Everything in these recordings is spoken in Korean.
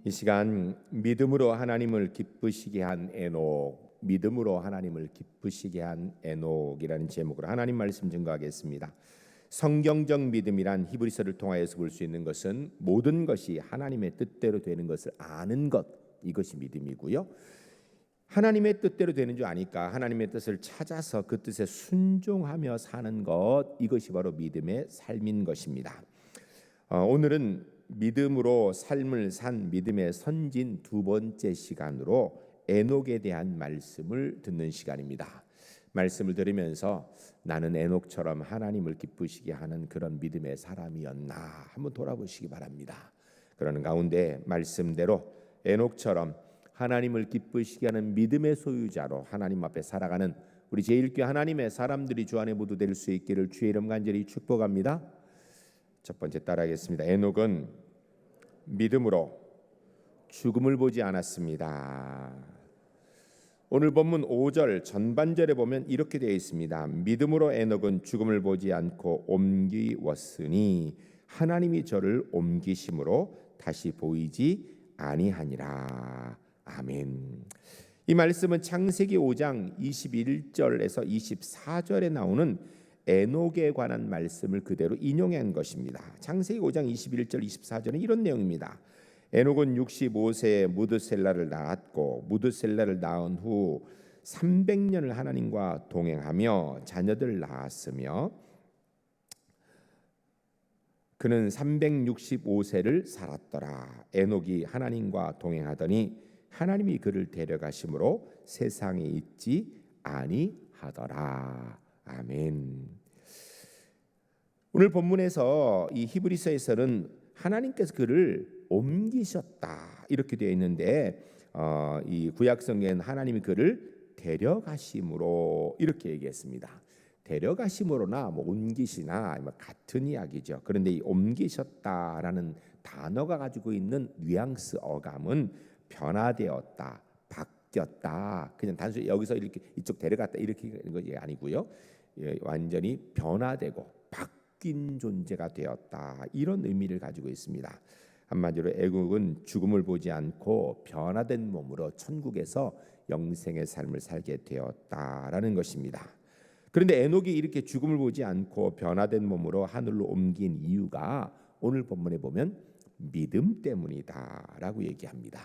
이 시간 믿음으로 하나님을 기쁘시게 한 에녹, 믿음으로 하나님을 기쁘시게 한 에녹이라는 제목으로 하나님 말씀 증거하겠습니다. 성경적 믿음이란 히브리서를 통하여서 볼 수 있는 것은 모든 것이 하나님의 뜻대로 되는 것을 아는 것, 이것이 믿음이고요. 하나님의 뜻대로 되는 줄 아니까 하나님의 뜻을 찾아서 그 뜻에 순종하며 사는 것, 이것이 바로 믿음의 삶인 것입니다. 오늘은 믿음으로 삶을 산 믿음의 선진 두 번째 시간으로 에녹에 대한 말씀을 듣는 시간입니다. 말씀을 들으면서 나는 에녹처럼 하나님을 기쁘시게 하는 그런 믿음의 사람이었나 한번 돌아보시기 바랍니다. 그러는 가운데 말씀대로 에녹처럼 하나님을 기쁘시게 하는 믿음의 소유자로 하나님 앞에 살아가는 우리 제1교 하나님의 사람들이 주 안에 모두 될 수 있기를 주의 이름 간절히 축복합니다. 첫 번째 따라하겠습니다. 에녹은 믿음으로 죽음을 보지 않았습니다. 오늘 본문 5절 전반절에 보면 이렇게 되어 있습니다. 믿음으로 에녹은 죽음을 보지 않고 옮기웠으니 하나님이 저를 옮기심으로 다시 보이지 아니하니라. 아멘. 이 말씀은 창세기 5장 21절에서 24절에 나오는 에녹에 관한 말씀을 그대로 인용한 것입니다. 창세기 5장 21절 24절은 이런 내용입니다. 에녹은 65세에 무드셀라를 낳았고 무드셀라를 낳은 후 300년을 하나님과 동행하며 자녀들을 낳았으며 그는 365세를 살았더라. 에녹이 하나님과 동행하더니 하나님이 그를 데려가심으로 세상에 있지 아니하더라. 아멘. 오늘 본문에서 이 히브리서에서는 하나님께서 그를 옮기셨다 이렇게 되어 있는데 이 구약 성경에는 하나님이 그를 데려가심으로 이렇게 얘기했습니다. 데려가심으로나 옮기시나 같은 이야기죠. 그런데 이 옮기셨다라는 단어가 가지고 있는 뉘앙스 어감은 변화되었다, 바뀌었다. 그냥 단순히 여기서 이렇게 이쪽 데려갔다 이렇게 하는 것이 아니고요. 완전히 변화되고 바뀐 존재가 되었다. 이런 의미를 가지고 있습니다. 한마디로 에녹은 죽음을 보지 않고 변화된 몸으로 천국에서 영생의 삶을 살게 되었다라는 것입니다. 그런데 에녹이 이렇게 죽음을 보지 않고 변화된 몸으로 하늘로 옮긴 이유가 오늘 본문에 보면 믿음 때문이다라고 얘기합니다.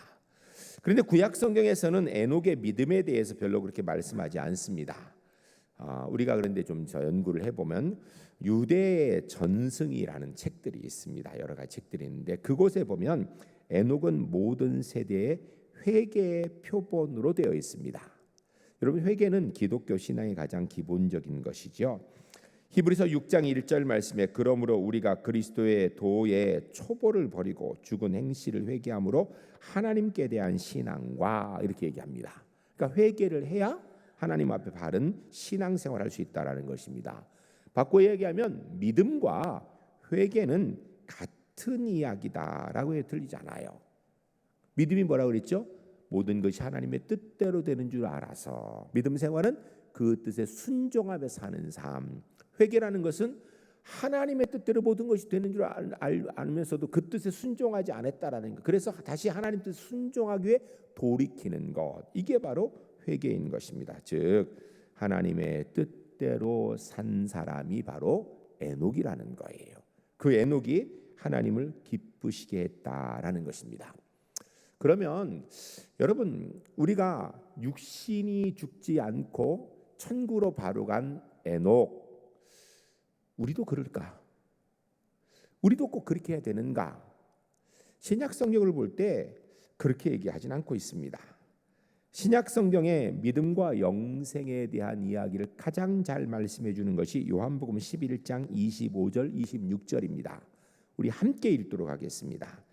그런데 구약 성경에서는 에녹의 믿음에 대해서 별로 그렇게 말씀하지 않습니다. 우리가 그런데 좀 연구를 해보면 유대의 전승이라는 책들이 있습니다. 여러 가지 책들이 있는데 그곳에 보면 에녹은 모든 세대의 회개의 표본으로 되어 있습니다. 여러분, 회개는 기독교 신앙의 가장 기본적인 것이죠. 히브리서 6장 1절 말씀에 그러므로 우리가 그리스도의 도의 초보를 버리고 죽은 행실을 회개함으로 하나님께 대한 신앙과 이렇게 얘기합니다. 그러니까 회개를 해야 하나님 앞에 바른 신앙생활을 할 수 있다라는 것입니다. 바꿔 얘기하면 믿음과 회개는 같은 이야기다라고 들리잖아요. 믿음이 뭐라고 그랬죠? 모든 것이 하나님의 뜻대로 되는 줄 알아서 믿음 생활은 그 뜻에 순종하며 사는 삶. 회개라는 것은 하나님의 뜻대로 모든 것이 되는 줄 알면서도 그 뜻에 순종하지 않았다라는 것. 그래서 다시 하나님 뜻에 순종하기 위해 돌이키는 것. 이게 바로 회개인 것입니다. 즉 하나님의 뜻대로 산 사람이 바로 에녹이라는 거예요. 그 에녹이 하나님을 기쁘시게 했다라는 것입니다. 그러면 여러분, 우리가 육신이 죽지 않고 천국으로 바로 간 에녹, 우리도 그럴까? 우리도 꼭 그렇게 해야 되는가? 신약 성경을 볼 때 그렇게 얘기하진 않고 있습니다. 신약 성경의 믿음과 영생에 대한 이야기를 가장 잘 말씀해 주는 것이 요한복음 11장 25절 26절입니다. 우리 함께 읽도록 하겠습니다.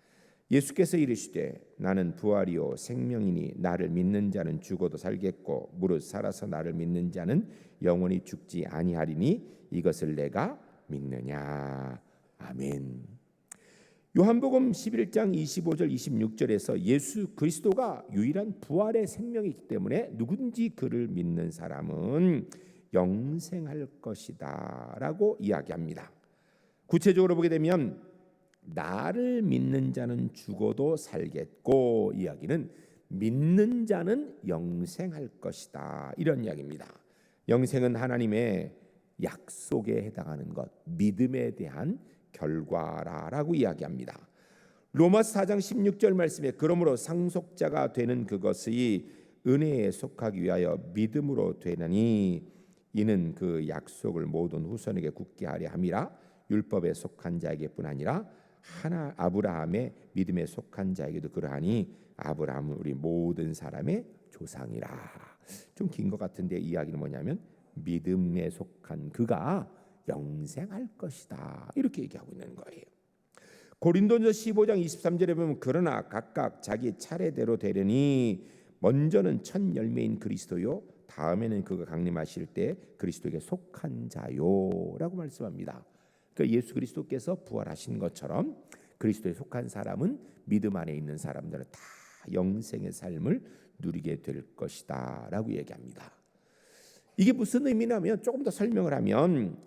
예수께서 이르시되 나는 부활이요 생명이니 나를 믿는 자는 죽어도 살겠고 무릇 살아서 나를 믿는 자는 영원히 죽지 아니하리니 이것을 내가 믿느냐. 아멘. 요한복음 11장 25절 26절에서 예수 그리스도가 유일한 부활의 생명이기 때문에 누군지 그를 믿는 사람은 영생할 것이다 라고 이야기합니다. 구체적으로 보게 되면 나를 믿는 자는 죽어도 살겠고, 이야기는 믿는 자는 영생할 것이다, 이런 이야기입니다. 영생은 하나님의 약속에 해당하는 것, 믿음에 대한 결과라고 이야기합니다. 로마서 4장 16절 말씀에 그러므로 상속자가 되는 그것이 은혜에 속하기 위하여 믿음으로 되느니 이는 그 약속을 모든 후손에게 굳게 하려 함이라. 율법에 속한 자에게뿐 아니라 하나 아브라함의 믿음에 속한 자에게도 그러하니 아브라함은 우리 모든 사람의 조상이라. 좀 긴 것 같은데 이야기는 뭐냐면 믿음에 속한 그가 영생할 것이다, 이렇게 얘기하고 있는 거예요. 고린도전서 15장 23절에 보면 그러나 각각 자기 차례대로 되려니 먼저는 첫 열매인 그리스도요 다음에는 그가 강림하실 때 그리스도에게 속한 자요라고 말씀합니다. 그러니까 예수 그리스도께서 부활하신 것처럼 그리스도에 속한 사람은 믿음 안에 있는 사람들은 다 영생의 삶을 누리게 될 것이다 라고 얘기합니다. 이게 무슨 의미냐면 조금 더 설명을 하면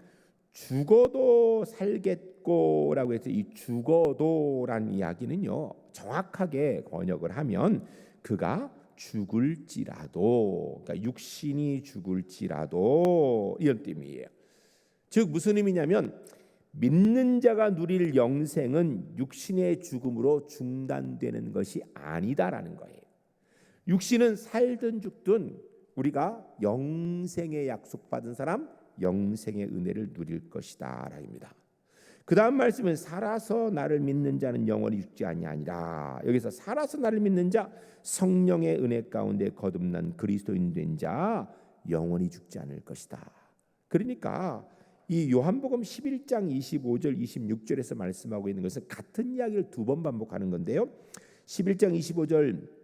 죽어도 살겠고 라고 해서 이 죽어도란 이야기는요, 정확하게 번역을 하면 그가 죽을지라도, 그러니까 육신이 죽을지라도 이런 뜻이에요. 즉 무슨 의미냐면 믿는 자가 누릴 영생은 육신의 죽음으로 중단되는 것이 아니다라는 거예요. 육신은 살든 죽든 우리가 영생의 약속받은 사람, 영생의 은혜를 누릴 것이다 라입니다. 그 다음 말씀은 살아서 나를 믿는 자는 영원히 죽지 아니하니라. 여기서 살아서 나를 믿는 자, 성령의 은혜 가운데 거듭난 그리스도인 된 자 영원히 죽지 않을 것이다. 그러니까 이 요한복음 11장 25절 26절에서 말씀하고 있는 것은 같은 이야기를 두 번 반복하는 건데요. 11장 25절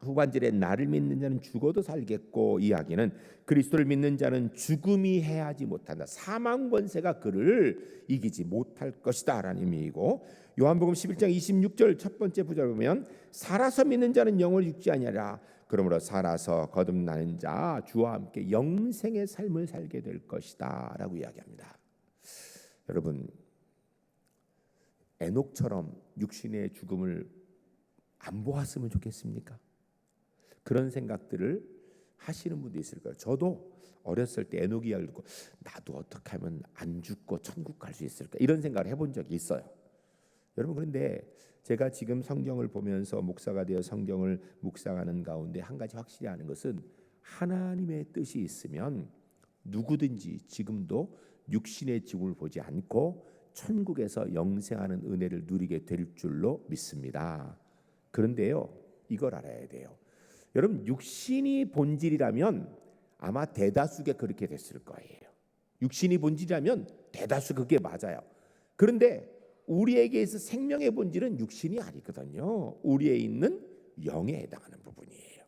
후반절에 나를 믿는 자는 죽어도 살겠고, 이야기는 그리스도를 믿는 자는 죽음이 해하지 못한다, 사망 권세가 그를 이기지 못할 것이다 라는 의미이고, 요한복음 11장 26절 첫 번째 부절을 보면 살아서 믿는 자는 영원히 죽지 아니하리라. 그러므로 살아서 거듭나는 자 주와 함께 영생의 삶을 살게 될 것이다 라고 이야기합니다. 여러분, 에녹처럼 육신의 죽음을 안 보았으면 좋겠습니까? 그런 생각들을 하시는 분도 있을 거예요. 저도 어렸을 때 에녹 이야기를 듣고 나도 어떻게 하면 안 죽고 천국 갈 수 있을까, 이런 생각을 해본 적이 있어요. 여러분, 그런데 제가 지금 성경을 보면서 목사가 되어 성경을 묵상하는 가운데 한 가지 확실히 아는 것은 하나님의 뜻이 있으면 누구든지 지금도 육신의 죽음을 보지 않고 천국에서 영생하는 은혜를 누리게 될 줄로 믿습니다. 그런데요, 이걸 알아야 돼요. 여러분, 육신이 본질이라면 아마 대다수가 그렇게 됐을 거예요. 육신이 본질이라면 대다수 그게 맞아요. 그런데 우리에게 있어 생명의 본질은 육신이 아니거든요. 우리에 있는 영에 해당하는 부분이에요.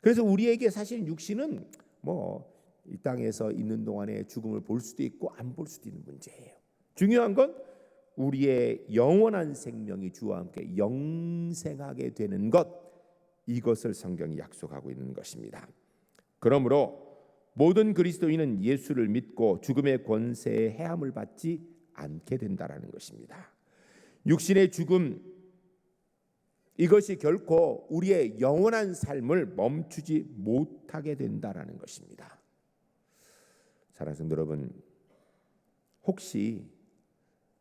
그래서 우리에게 사실 육신은 이 땅에서 있는 동안에 죽음을 볼 수도 있고 안 볼 수도 있는 문제예요. 중요한 건 우리의 영원한 생명이 주와 함께 영생하게 되는 것, 이것을 성경이 약속하고 있는 것입니다. 그러므로 모든 그리스도인은 예수를 믿고 죽음의 권세에 해함을 받지 않게 된다라는 것입니다. 육신의 죽음, 이것이 결코 우리의 영원한 삶을 멈추지 못하게 된다라는 것입니다. 사랑하는 성도 여러분, 혹시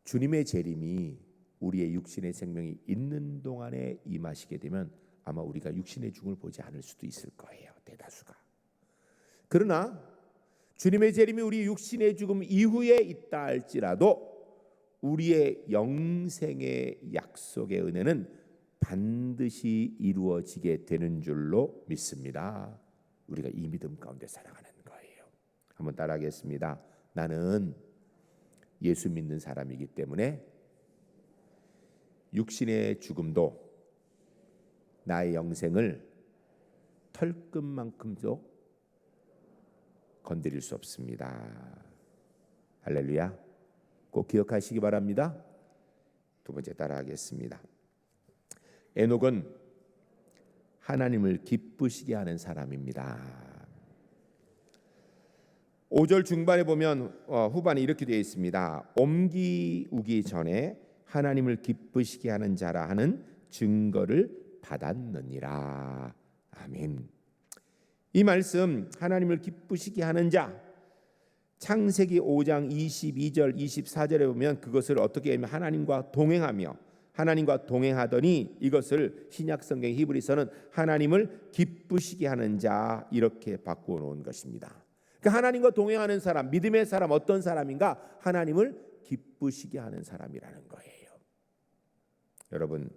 주님의 재림이 우리의 육신의 생명이 있는 동안에 임하시게 되면 아마 우리가 육신의 죽음을 보지 않을 수도 있을 거예요, 대다수가. 그러나 주님의 재림이 우리 육신의 죽음 이후에 있다 할지라도 우리의 영생의 약속의 은혜는 반드시 이루어지게 되는 줄로 믿습니다. 우리가 이 믿음 가운데 살아가는 거예요. 한번 따라하겠습니다. 나는 예수 믿는 사람이기 때문에 육신의 죽음도 나의 영생을 털끝만큼도 건드릴 수 없습니다. 할렐루야. 꼭 기억하시기 바랍니다. 두 번째 따라하겠습니다. 에녹은 하나님을 기쁘시게 하는 사람입니다. 5절 중반에 보면 후반에 이렇게 되어 있습니다. 옮기우기 전에 하나님을 기쁘시게 하는 자라 하는 증거를 받았느니라. 아멘. 이 말씀 하나님을 기쁘시게 하는 자, 창세기 5장 22절 24절에 보면 그것을 어떻게 하면 하나님과 동행하며 하나님과 동행하더니 이것을 신약성경 히브리서는 하나님을 기쁘시게 하는 자 이렇게 바꾸어 놓은 것입니다. 그러니까 하나님과 동행하는 사람, 믿음의 사람 어떤 사람인가? 하나님을 기쁘시게 하는 사람이라는 거예요. 여러분,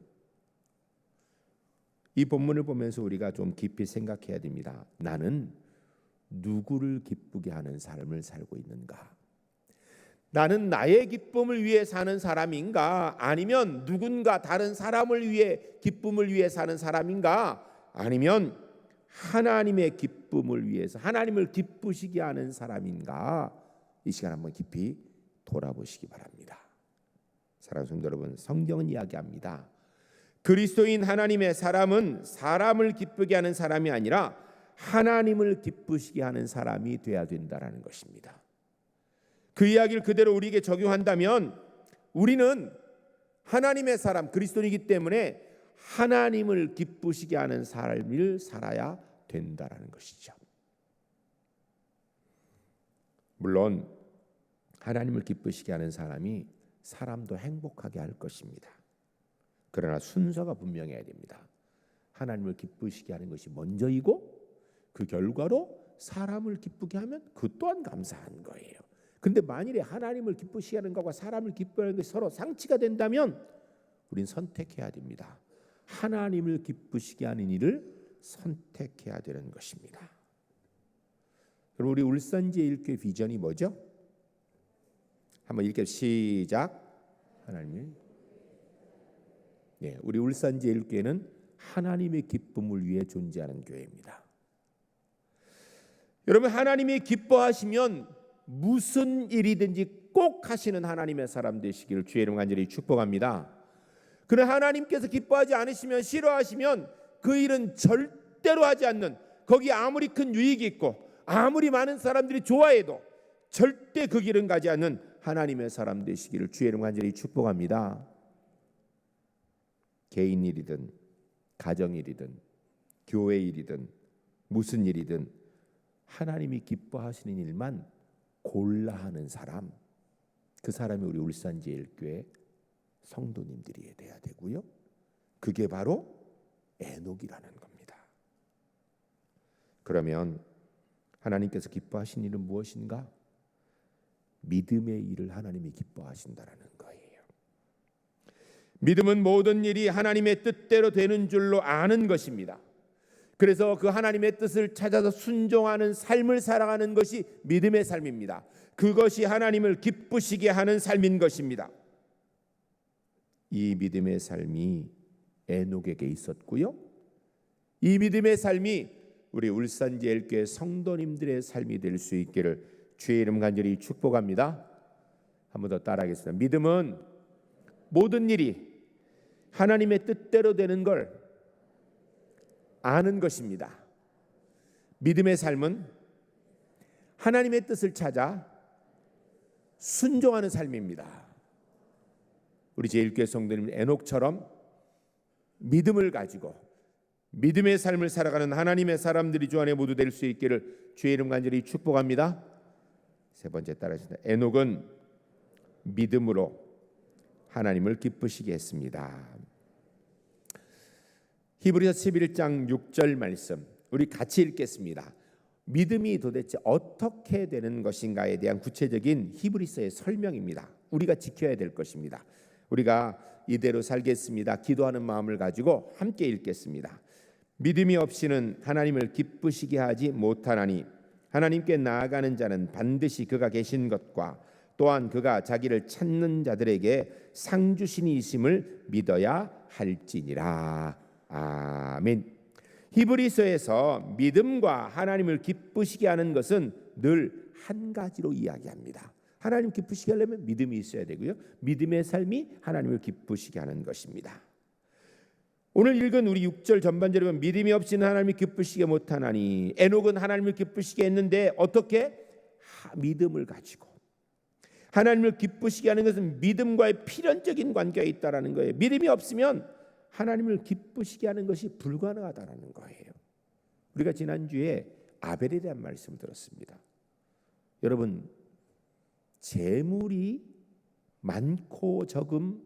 이 본문을 보면서 우리가 좀 깊이 생각해야 됩니다. 나는 누구를 기쁘게 하는 삶을 살고 있는가? 나는 나의 기쁨을 위해 사는 사람인가? 아니면 누군가 다른 사람을 위해 기쁨을 위해 사는 사람인가? 아니면 하나님의 기쁨을 위해서 하나님을 기쁘시게 하는 사람인가? 이 시간 한번 깊이 돌아보시기 바랍니다. 사랑하는 성도 여러분, 성경은 이야기합니다. 그리스도인 하나님의 사람은 사람을 기쁘게 하는 사람이 아니라 하나님을 기쁘시게 하는 사람이 되어야 된다라는 것입니다. 그 이야기를 그대로 우리에게 적용한다면 우리는 하나님의 사람 그리스도이기 때문에 하나님을 기쁘시게 하는 삶을 살아야 된다라는 것이죠. 물론 하나님을 기쁘시게 하는 사람이 사람도 행복하게 할 것입니다. 그러나 순서가 분명해야 됩니다. 하나님을 기쁘시게 하는 것이 먼저이고 그 결과로 사람을 기쁘게 하면 그 또한 감사한 거예요. 근데 만일에 하나님을 기쁘시게 하는 것과 사람을 기뻐하는 것이 서로 상치가 된다면 우린 선택해야 됩니다. 하나님을 기쁘시게 하는 일을 선택해야 되는 것입니다. 그럼 우리 울산제일교회 비전이 뭐죠? 한번 읽게 시작. 하나님. 네, 우리 울산제일교회는 하나님의 기쁨을 위해 존재하는 교회입니다. 여러분, 하나님이 기뻐하시면 무슨 일이든지 꼭 하시는 하나님의 사람 되시기를 주의 이름 간절히 축복합니다. 그러나 하나님께서 기뻐하지 않으시면 싫어하시면 그 일은 절대로 하지 않는, 거기 아무리 큰 유익이 있고 아무리 많은 사람들이 좋아해도 절대 그 길은 가지 않는 하나님의 사람 되시기를 주의 이름 간절히 축복합니다. 개인 일이든 가정 일이든 교회 일이든 무슨 일이든 하나님이 기뻐하시는 일만 골라 하는 사람, 그 사람이 우리 울산제일교회 성도님들이 돼야 되고요. 그게 바로 에녹이라는 겁니다. 그러면 하나님께서 기뻐하신 일은 무엇인가? 믿음의 일을 하나님이 기뻐하신다라는 거예요. 믿음은 모든 일이 하나님의 뜻대로 되는 줄로 아는 것입니다. 그래서 그 하나님의 뜻을 찾아서 순종하는 삶을 살아가는 것이 믿음의 삶입니다. 그것이 하나님을 기쁘시게 하는 삶인 것입니다. 이 믿음의 삶이 에녹에게 있었고요. 이 믿음의 삶이 우리 울산제일교회 성도님들의 삶이 될 수 있기를 주의 이름 간절히 축복합니다. 한 번 더 따라하겠습니다. 믿음은 모든 일이 하나님의 뜻대로 되는 걸 아는 것입니다. 믿음의 삶은 하나님의 뜻을 찾아 순종하는 삶입니다. 우리 제일교회 성도님 에녹처럼 믿음을 가지고 믿음의 삶을 살아가는 하나님의 사람들이 주 안에 모두 될 수 있기를 주의 이름 간절히 축복합니다. 세 번째 따라하겠습니다. 에녹은 믿음으로 하나님을 기쁘시게 했습니다. 히브리서 11장 6절 말씀 우리 같이 읽겠습니다. 믿음이 도대체 어떻게 되는 것인가에 대한 구체적인 히브리서의 설명입니다. 우리가 지켜야 될 것입니다. 우리가 이대로 살겠습니다. 기도하는 마음을 가지고 함께 읽겠습니다. 믿음이 없이는 하나님을 기쁘시게 하지 못하나니 하나님께 나아가는 자는 반드시 그가 계신 것과 또한 그가 자기를 찾는 자들에게 상 주신이 있음을 믿어야 할지니라. 아멘. 히브리서에서 믿음과 하나님을 기쁘시게 하는 것은 늘 한 가지로 이야기합니다. 하나님 기쁘시게 하려면 믿음이 있어야 되고요. 믿음의 삶이 하나님을 기쁘시게 하는 것입니다. 오늘 읽은 우리 6절 전반절에 보면 믿음이 없이는 하나님을 기쁘시게 못하나니 에녹은 하나님을 기쁘시게 했는데 어떻게? 믿음을 가지고 하나님을 기쁘시게 하는 것은 믿음과의 필연적인 관계가 있다라는 거예요. 믿음이 없으면 하나님을 기쁘시게 하는 것이 불가능하다라는 거예요. 우리가 지난주에 아벨에 대한 말씀을 들었습니다. 여러분, 재물이 많고 적음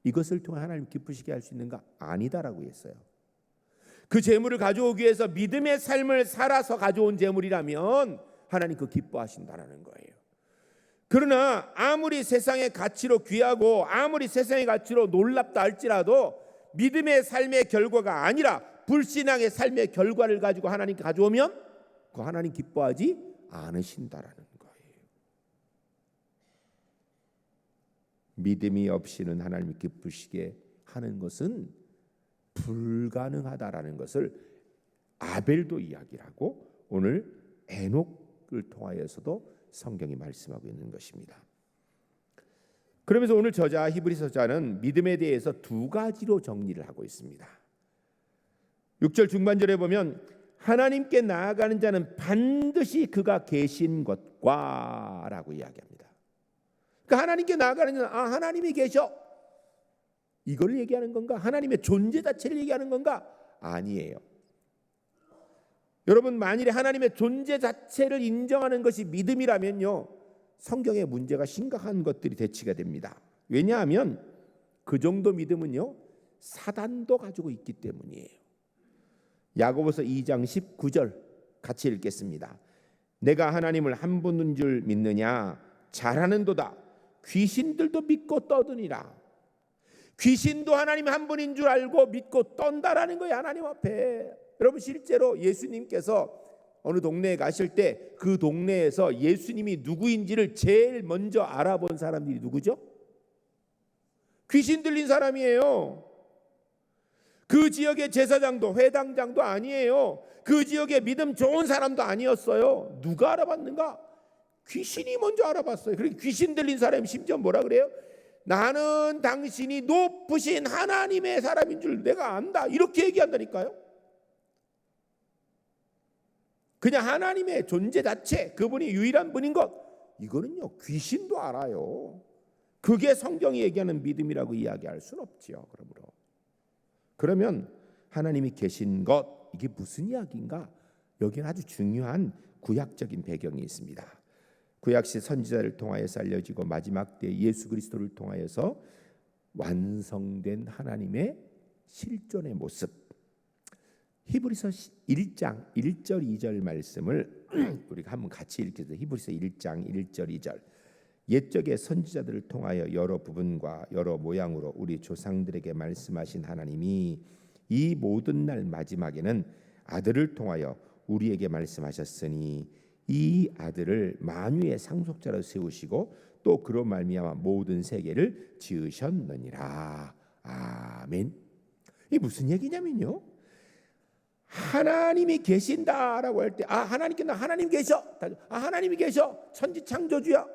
이것을 통해 하나님을 기쁘시게 할 수 있는가? 아니다라고 했어요. 그 재물을 가져오기 위해서 믿음의 삶을 살아서 가져온 재물이라면 하나님 그 기뻐하신다라는 거예요. 그러나 아무리 세상의 가치로 귀하고 아무리 세상의 가치로 놀랍다 할지라도 믿음의 삶의 결과가 아니라 불신앙의 삶의 결과를 가지고 하나님께 가져오면 그 하나님 기뻐하지 않으신다라는 거예요. 믿음이 없이는 하나님을 기쁘시게 하는 것은 불가능하다라는 것을 아벨도 이야기를 하고 오늘 에녹을 통하여서도 성경이 말씀하고 있는 것입니다. 그러면서 오늘 저자 히브리서 저자는 믿음에 대해서 두 가지로 정리를 하고 있습니다. 6절 중반절에 보면 하나님께 나아가는 자는 반드시 그가 계신 것과 라고 이야기합니다. 그러니까 하나님께 나아가는 자는 하나님이 계셔 이걸 얘기하는 건가? 하나님의 존재 자체를 얘기하는 건가? 아니에요. 여러분, 만일에 하나님의 존재 자체를 인정하는 것이 믿음이라면요, 성경에 문제가 심각한 것들이 대치가 됩니다. 왜냐하면 그 정도 믿음은요 사단도 가지고 있기 때문이에요. 야고보서 2장 19절 같이 읽겠습니다. 내가 하나님을 한 분인 줄 믿느냐? 잘하는도다. 귀신들도 믿고 떠드니라. 귀신도 하나님 한 분인 줄 알고 믿고 떤다라는 거예요. 하나님 앞에. 여러분, 실제로 예수님께서 어느 동네에 가실 때 그 동네에서 예수님이 누구인지를 제일 먼저 알아본 사람들이 누구죠? 귀신 들린 사람이에요. 그 지역의 제사장도 회당장도 아니에요. 그 지역의 믿음 좋은 사람도 아니었어요. 누가 알아봤는가? 귀신이 먼저 알아봤어요. 그리고 귀신 들린 사람이 심지어 뭐라 그래요? 나는 당신이 높으신 하나님의 사람인 줄 내가 안다. 이렇게 얘기한다니까요. 그냥 하나님의 존재 자체, 그분이 유일한 분인 것, 이거는요 귀신도 알아요. 그게 성경이 얘기하는 믿음이라고 이야기할 수는 없지요. 그러면 하나님이 계신 것, 이게 무슨 이야기인가? 여기는 아주 중요한 구약적인 배경이 있습니다. 구약시 선지자를 통하여서 알려지고 마지막 때 예수 그리스도를 통하여서 완성된 하나님의 실존의 모습, 히브리서 1장 1절 2절 말씀을 우리가 한번 같이 읽겠습니다. 히브리서 1장 1절 2절. 옛적의 선지자들을 통하여 여러 부분과 여러 모양으로 우리 조상들에게 말씀하신 하나님이 이 모든 날 마지막에는 아들을 통하여 우리에게 말씀하셨으니 이 아들을 만유의 상속자로 세우시고 또 그로 말미암아 모든 세계를 지으셨느니라. 아멘. 이게 무슨 얘기냐면요, 하나님이 계신다라고 할 때 하나님 계셔. 하나님이 계셔. 천지 창조주야.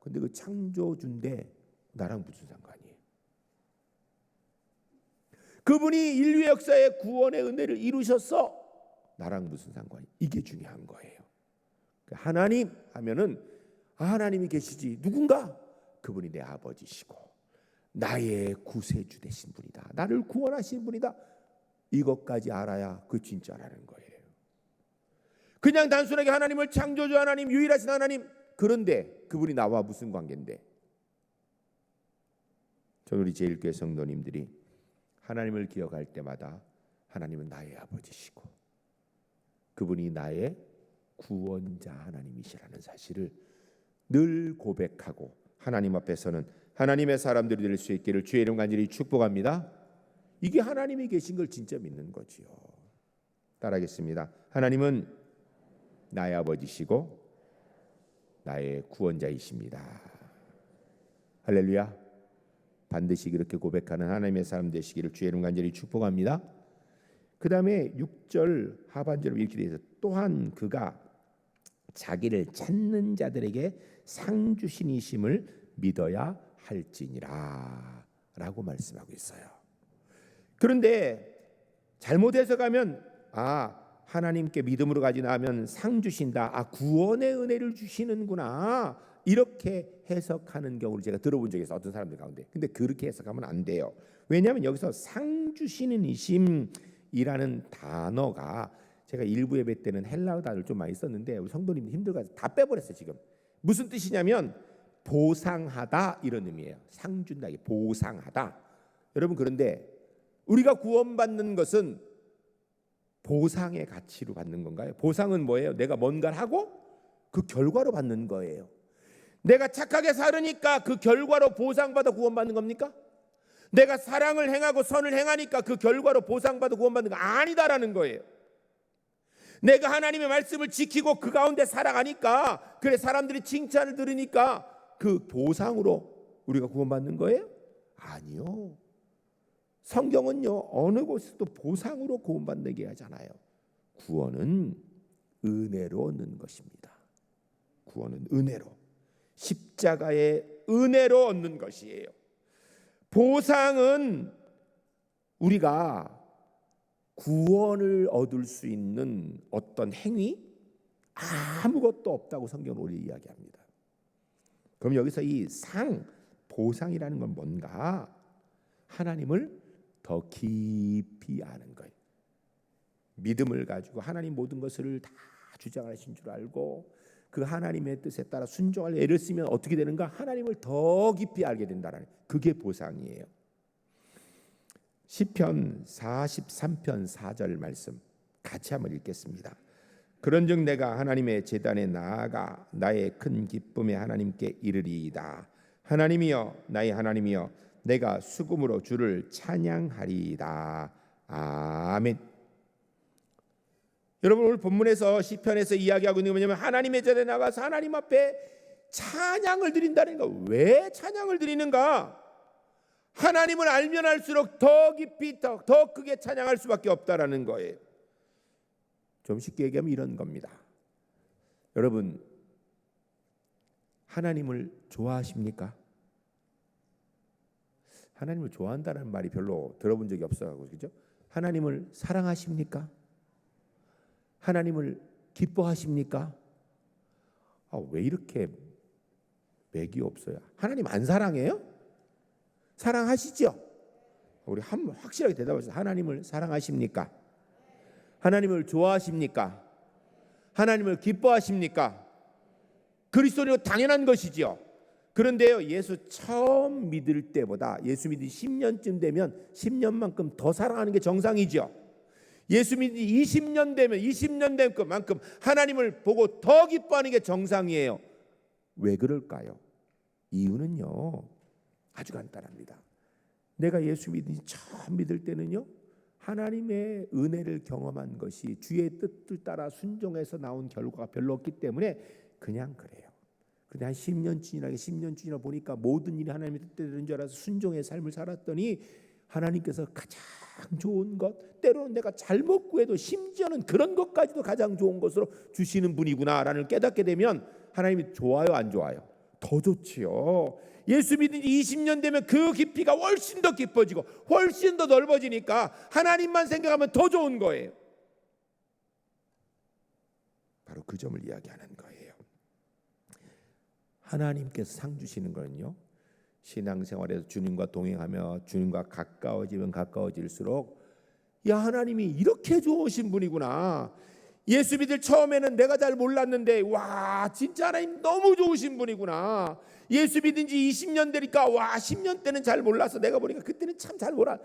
근데 그 창조주인데 나랑 무슨 상관이에요? 그분이 인류 역사의 구원의 은혜를 이루셨어. 나랑 무슨 상관이? 이게 중요한 거예요. 하나님 하면은 하나님이 계시지. 누군가? 그분이 내 아버지시고 나의 구세주 되신 분이다. 나를 구원하신 분이다. 이것까지 알아야 그 진짜라는 거예요. 그냥 단순하게 하나님을 창조주 하나님, 유일하신 하나님, 그런데 그분이 나와 무슨 관계인데? 저는 우리 제일교회 성도님들이 하나님을 기억할 때마다 하나님은 나의 아버지시고 그분이 나의 구원자 하나님이시라는 사실을 늘 고백하고 하나님 앞에서는 하나님의 사람들이 될 수 있기를 주의 이름 간절히 축복합니다. 이게 하나님이 계신 걸 진짜 믿는 거지요. 따라하겠습니다. 하나님은 나의 아버지시고 나의 구원자이십니다. 할렐루야. 반드시 그렇게 고백하는 하나님의 사람 되시기를 주의 이름 간절히 축복합니다. 그 다음에 6절 하반절로 이렇게 되어 있어요. 또한 그가 자기를 찾는 자들에게 상 주신이심을 믿어야 할지니라 라고 말씀하고 있어요. 그런데 잘못 해석하면 하나님께 믿음으로 가지 나면 상 주신다. 구원의 은혜를 주시는구나. 이렇게 해석하는 경우를 제가 들어본 적이 있어요. 어떤 사람들 가운데. 근데 그렇게 해석하면 안 돼요. 왜냐하면 여기서 상 주시는 이심이라는 단어가 제가 일부 예배 때는 헬라어 단어를 좀 많이 썼는데 우리 성도님들 힘들어서 다 빼버렸어요. 지금 무슨 뜻이냐면 보상하다 이런 의미예요. 상 준다, 보상하다. 여러분, 그런데 우리가 구원받는 것은 보상의 가치로 받는 건가요? 보상은 뭐예요? 내가 뭔가를 하고 그 결과로 받는 거예요. 내가 착하게 살으니까 그 결과로 보상받아 구원받는 겁니까? 내가 사랑을 행하고 선을 행하니까 그 결과로 보상받아 구원받는 거 아니다라는 거예요. 내가 하나님의 말씀을 지키고 그 가운데 살아가니까, 그래 사람들이 칭찬을 들으니까 그 보상으로 우리가 구원받는 거예요? 아니요. 성경은요, 어느 곳에서도 보상으로 구원받게 하잖아요. 구원은 은혜로 얻는 것입니다. 구원은 은혜로, 십자가의 은혜로 얻는 것이에요. 보상은 우리가 구원을 얻을 수 있는 어떤 행위, 아무것도 없다고 성경은 우리 이야기합니다. 그럼 여기서 이 상, 보상이라는 건 뭔가? 하나님을 더 깊이 아는 거예요. 믿음을 가지고 하나님 모든 것을 다 주장하신 줄 알고 그 하나님의 뜻에 따라 순종할 애를 쓰면 어떻게 되는가? 하나님을 더 깊이 알게 된다는, 그게 보상이에요. 시편 43편 4절 말씀 같이 한번 읽겠습니다. 그런즉 내가 하나님의 제단에 나아가 나의 큰 기쁨의 하나님께 이르리이다. 하나님이여, 나의 하나님이여, 내가 수금으로 주를 찬양하리이다. 아멘. 여러분, 오늘 본문에서 시편에서 이야기하고 있는 게 뭐냐면 하나님의 제단에 나가서 하나님 앞에 찬양을 드린다는 거. 왜 찬양을 드리는가? 하나님을 알면 알수록 더 깊이 더 크게 찬양할 수밖에 없다라는 거예요. 좀 쉽게 얘기하면 이런 겁니다. 여러분, 하나님을 좋아하십니까? 하나님을 좋아한다는 말이 별로 들어본 적이 없어요. 그죠? 하나님을 사랑하십니까? 하나님을 기뻐하십니까? 왜 이렇게 맥이 없어요? 하나님 안 사랑해요? 사랑하시죠? 우리 한번 확실하게 대답하세요. 하나님을 사랑하십니까? 하나님을 좋아하십니까? 하나님을 기뻐하십니까? 그리스도인은 당연한 것이지요. 그런데요, 예수 처음 믿을 때보다 예수 믿은 10년쯤 되면 10년만큼 더 사랑하는 게 정상이죠. 예수 믿은 20년 되면 20년 된 것만큼 하나님을 보고 더 기뻐하는 게 정상이에요. 왜 그럴까요? 이유는요, 아주 간단합니다. 내가 예수 믿은 처음 믿을 때는요, 하나님의 은혜를 경험한 것이 주의 뜻을 따라 순종해서 나온 결과가 별로 없기 때문에 그냥 그래요. 근데 한 10년 지나 보니까 모든 일이 하나님의 뜻대로인 줄 알아서 순종의 삶을 살았더니 하나님께서 가장 좋은 것, 때로는 내가 잘못 구해도 심지어는 그런 것까지도 가장 좋은 것으로 주시는 분이구나라는 깨닫게 되면 하나님이 좋아요, 안 좋아요? 더 좋지요. 예수 믿은 지 20년 되면 그 깊이가 훨씬 더 깊어지고 훨씬 더 넓어지니까 하나님만 생각하면 더 좋은 거예요. 바로 그 점을 이야기하는 거예요. 하나님께서 상 주시는 거는요, 신앙생활에서 주님과 동행하며 주님과 가까워지면 가까워질수록, 야, 하나님이 이렇게 좋으신 분이구나. 예수 믿을 처음에는 내가 잘 몰랐는데 와, 진짜 하나님 너무 좋으신 분이구나. 예수 믿은 지 20년 되니까 와, 10년 때는 잘 몰라서 내가 보니까 그때는 참 잘 몰라.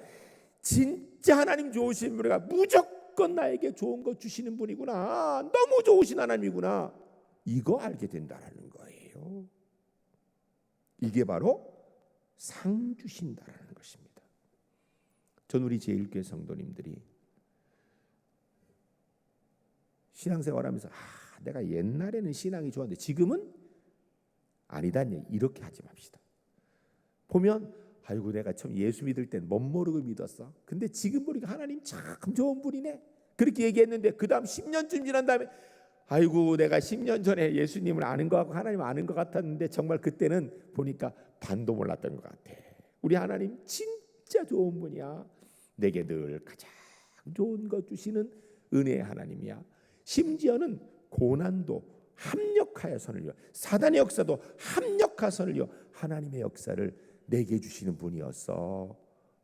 진짜 하나님 좋으신 분이가 무조건 나에게 좋은 거 주시는 분이구나. 너무 좋으신 하나님이구나. 이거 알게 된다라는 거예요. 이게 바로 상 주신다라는 것입니다. 전 우리 제1교회 성도님들이 신앙생활하면서 내가 옛날에는 신앙이 좋았는데 지금은 아니다는, 이렇게 하지 맙시다. 보면 아이고, 내가 처음 예수 믿을 땐 멋모르고 믿었어. 근데 지금 보니까 하나님 참 좋은 분이네. 그렇게 얘기했는데 그 다음 10년쯤 지난 다음에 아이고, 내가 10년 전에 예수님을 아는 것 같고 하나님 아는 것 같았는데 정말 그때는 보니까 반도 몰랐던 것 같아. 우리 하나님 진짜 좋은 분이야. 내게 늘 가장 좋은 것 주시는 은혜의 하나님이야. 심지어는 고난도 합력하여서는요, 사단의 역사도 합력하여서는요 하나님의 역사를 내게 주시는 분이었어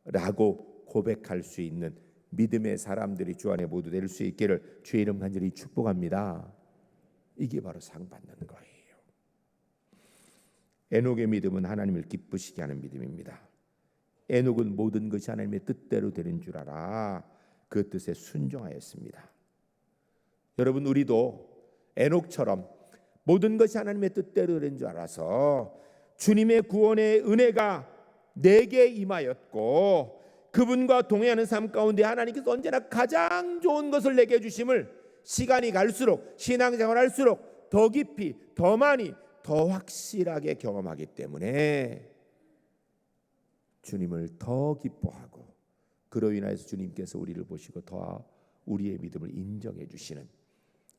라고 고백할 수 있는 믿음의 사람들이 주 안에 모두 될 수 있기를 주의 이름 간절히 축복합니다. 이게 바로 상 받는 거예요. 에녹의 믿음은 하나님을 기쁘시게 하는 믿음입니다. 에녹은 모든 것이 하나님의 뜻대로 되는 줄 알아 그 뜻에 순종하였습니다. 여러분, 우리도 에녹처럼 모든 것이 하나님의 뜻대로 되는 줄 알아서 주님의 구원의 은혜가 내게 임하였고 그분과 동행하는 삶 가운데 하나님께서 언제나 가장 좋은 것을 내게 주심을 시간이 갈수록, 신앙생활 할수록 더 깊이, 더 많이, 더 확실하게 경험하기 때문에 주님을 더 기뻐하고 그로 인하여서 주님께서 우리를 보시고 더 우리의 믿음을 인정해 주시는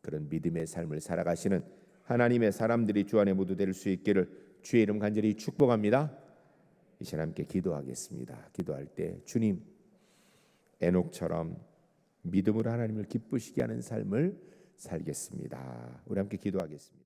그런 믿음의 삶을 살아가시는 하나님의 사람들이 주 안에 모두 될 수 있기를 주의 이름 간절히 축복합니다. 이 시간 함께 기도하겠습니다. 기도할 때 주님, 에녹처럼 믿음으로 하나님을 기쁘시게 하는 삶을 살겠습니다. 우리 함께 기도하겠습니다.